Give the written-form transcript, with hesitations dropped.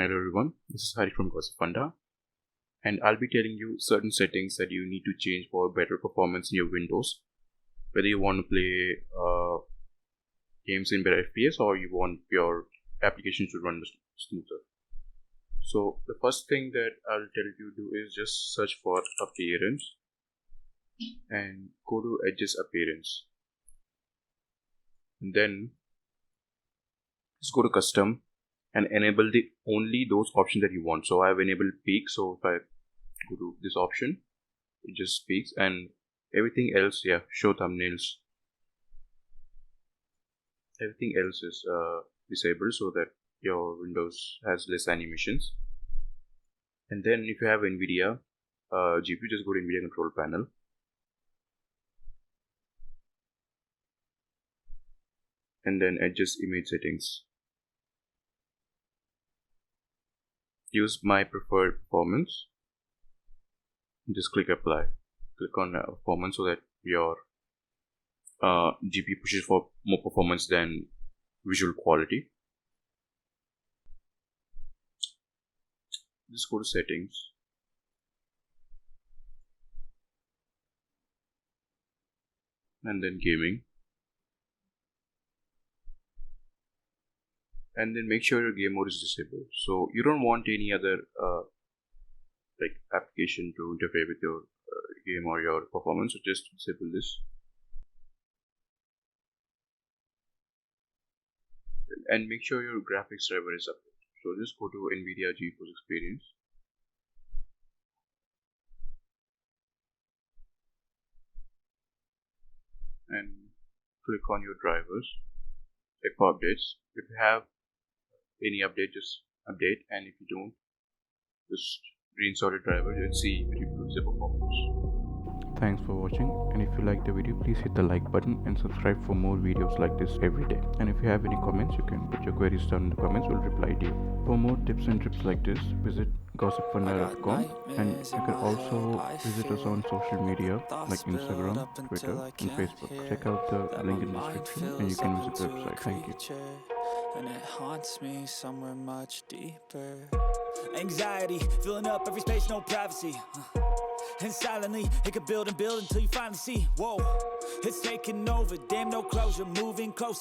Hello everyone, this is Hari from Gossipfunda, and I'll be telling you certain settings that you need to change for better performance in your Windows. Whether you want to play games in better FPS or you want your application to run smoother. So the first thing that I'll tell you to do is just search for appearance and go to edges appearance, and then just go to custom and enable only those options that you want. So I have enabled peak, so if I go to this option, it just peaks, and everything else, show thumbnails, everything else is disabled so that your Windows has less animations. And then if you have NVIDIA GPU, just go to NVIDIA control panel, and then adjust image settings. Use my preferred performance. Just click apply. Click on performance so that your GPU pushes for more performance than visual quality. Just go to settings. And then gaming. And then make sure your game mode is disabled. So you don't want any other application to interfere with your game or your performance, so just disable this. And make sure your graphics driver is up. So just go to NVIDIA GeForce Experience. And click on your drivers. Check for updates. If you have any update, just update, and if you don't, just reinstall your driver and see if it improves the performance. Thanks for watching, and if you like the video, please hit the like button and subscribe for more videos like this every day. And if you have any comments, you can put your queries down in the comments, we'll reply to you. For more tips and tricks like this, visit gossipfunda.com, and you can also visit us on social media like Instagram, Twitter, and Facebook. Check out the link in the description and you can visit the website. Thank you. And it haunts me somewhere much deeper. Anxiety filling up every space, no privacy. And silently it could build and build until you finally see, whoa, it's taking over, damn, no closure, moving closer.